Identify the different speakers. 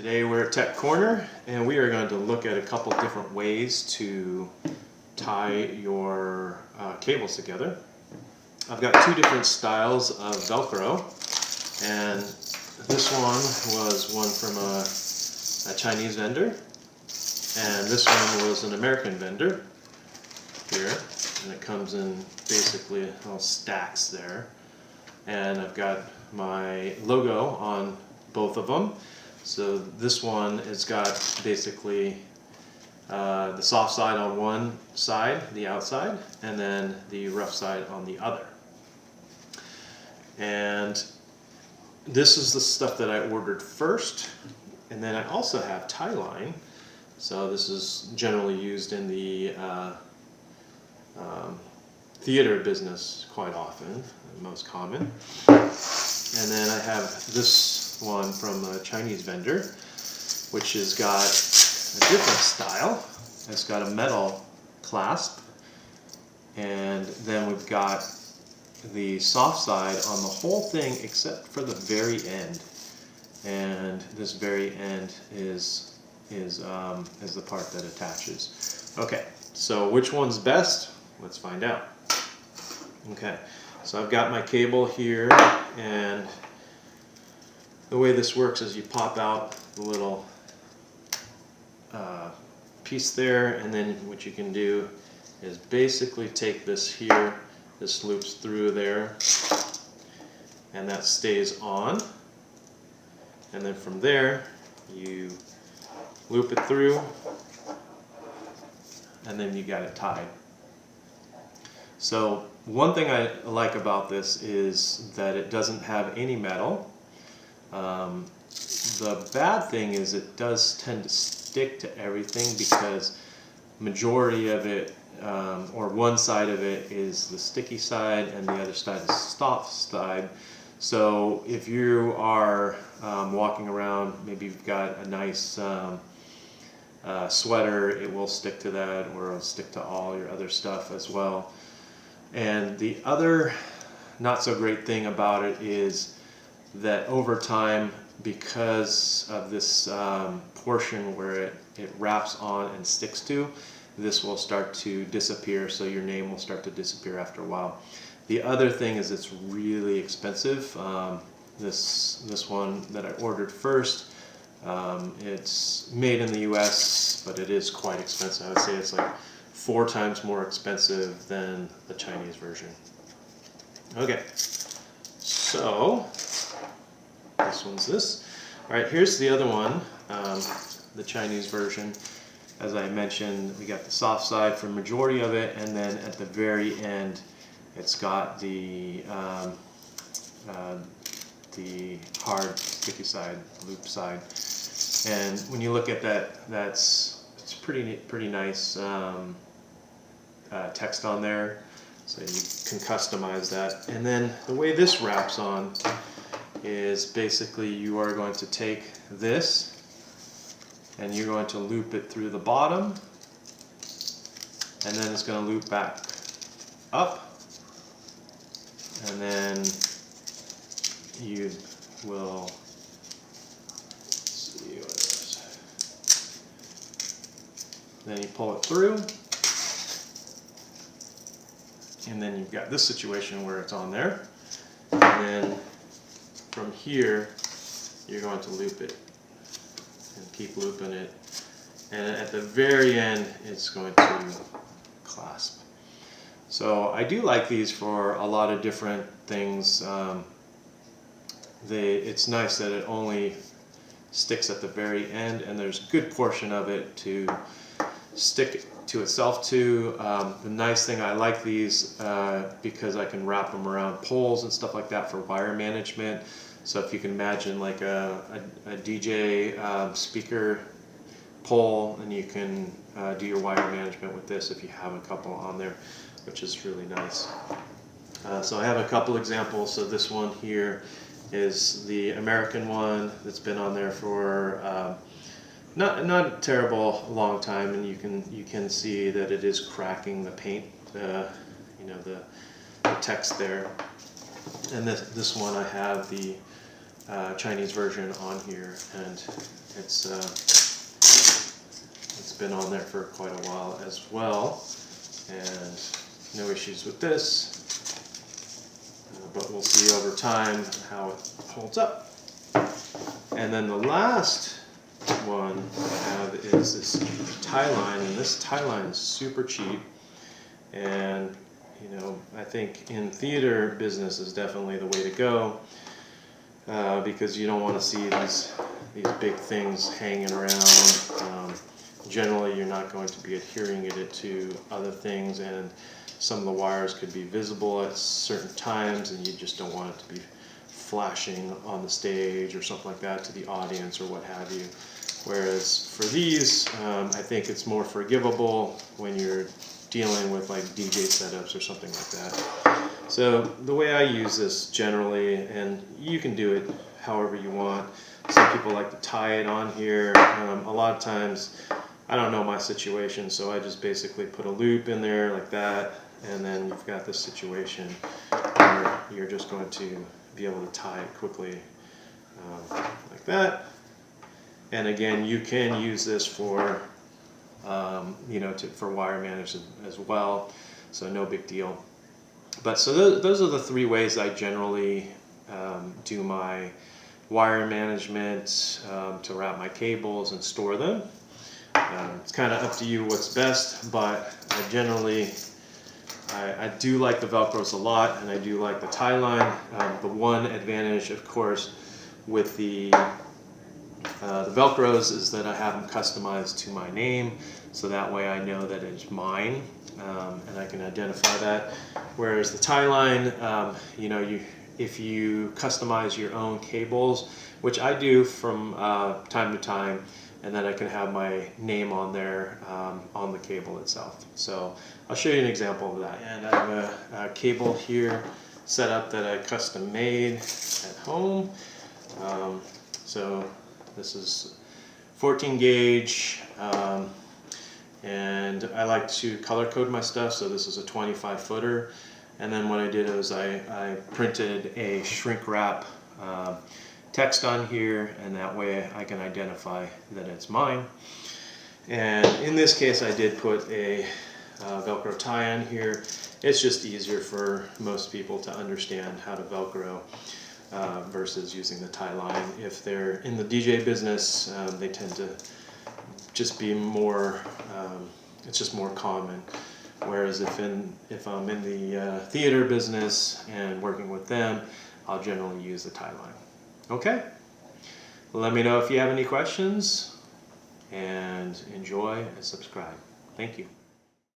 Speaker 1: Today we're at Tech Corner and we are going to look at a couple different ways to tie your cables together. I've got two different styles of Velcro, and this one was one from a Chinese vendor, and this one was an American vendor here, and it comes in basically all stacks there, and I've got my logo on both of them. So this one has got basically the soft side on one side, the outside, and then the rough side on the other. And this is the stuff that I ordered first, and then I also have tie line. So this is generally used in the theater business quite often, most common. And then I have this one from a Chinese vendor, which has got a different style. It's got a metal clasp, and then we've got the soft side on the whole thing except for the very end. And this very end is the part that attaches. Okay, so which one's best? Let's find out. Okay, so I've got my cable here, and the way this works is you pop out the little piece there, and then what you can do is basically take this here, this loops through there, and that stays on, and then from there you loop it through, and then you got it tied. So one thing I like about this is that it doesn't have any metal. The bad thing is it does tend to stick to everything because majority of it, or one side of it, is the sticky side and the other side is the soft side. So if you are walking around, maybe you've got a nice sweater, it will stick to that, or it'll stick to all your other stuff as well. And the other not so great thing about it is that over time, because of this portion where it wraps on and sticks to, this will start to disappear, so your name will start to disappear after a while. The other thing is it's really expensive. This one that I ordered first, it's made in the US, but it is quite expensive. I would say it's like 4 times more expensive than the Chinese version. Okay, so this one's this. Alright, here's the other one, the Chinese version. As I mentioned, we got the soft side for the majority of it, and then at the very end it's got the hard sticky side, loop side. And when you look at that, it's pretty nice text on there, so you can customize that. And then the way this wraps on is basically you are going to take this and you're going to loop it through the bottom, and then it's going to loop back up, and then you will see what it is. Then you pull it through, and then you've got this situation where it's on there, and then from here you're going to loop it and keep looping it, and at the very end it's going to clasp. So I do like these for a lot of different things. It's nice that it only sticks at the very end, and there's a good portion of it to stick to itself too. The nice thing, I like these because I can wrap them around poles and stuff like that for wire management. So if you can imagine like a DJ speaker pole, and you can do your wire management with this if you have a couple on there, which is really nice. So I have a couple examples. So this one here is the American one that's been on there for not a terrible long time, and you can see that it is cracking the paint, the text there. And this one I have the Chinese version on here, and it's been on there for quite a while as well, and no issues with this. But we'll see over time how it holds up. And then the last one I have is this tie line, and this tie line is super cheap. And you know, I think in theater business is definitely the way to go, because you don't want to see these big things hanging around. Generally, you're not going to be adhering it to other things, and some of the wires could be visible at certain times, and you just don't want it to be flashing on the stage or something like that to the audience or what have you. Whereas for these, I think it's more forgivable when you're dealing with like DJ setups or something like that. So the way I use this generally, and you can do it however you want. Some people like to tie it on here. A lot of times I don't know my situation, so I just basically put a loop in there like that, and then you've got this situation where you're just going to be able to tie it quickly like that. And again, you can use this for you know, for wire management as well, so no big deal. But so those are the three ways I generally do my wire management, to route my cables and store them. It's kind of up to you what's best, but I generally I do like the Velcros a lot, and I do like the tie line. The one advantage, of course, with the Velcros is that I have them customized to my name, so that way I know that it's mine, and I can identify that. Whereas the tie line, you know, if you customize your own cables, which I do from time to time, and then I can have my name on there on the cable itself. So I'll show you an example of that. And I have a cable here set up that I custom made at home. So this is 14 gauge, and I like to color code my stuff, so this is a 25 footer. And then what I did was I printed a shrink wrap text on here, and that way I can identify that it's mine. And in this case I did put a Velcro tie on here. It's just easier for most people to understand how to Velcro versus using the tie line. If they're in the DJ business, they tend to just be more, it's just more common. Whereas if I'm in the theater business and working with them, I'll generally use the tie line. Okay? Let me know if you have any questions, and enjoy and subscribe. Thank you.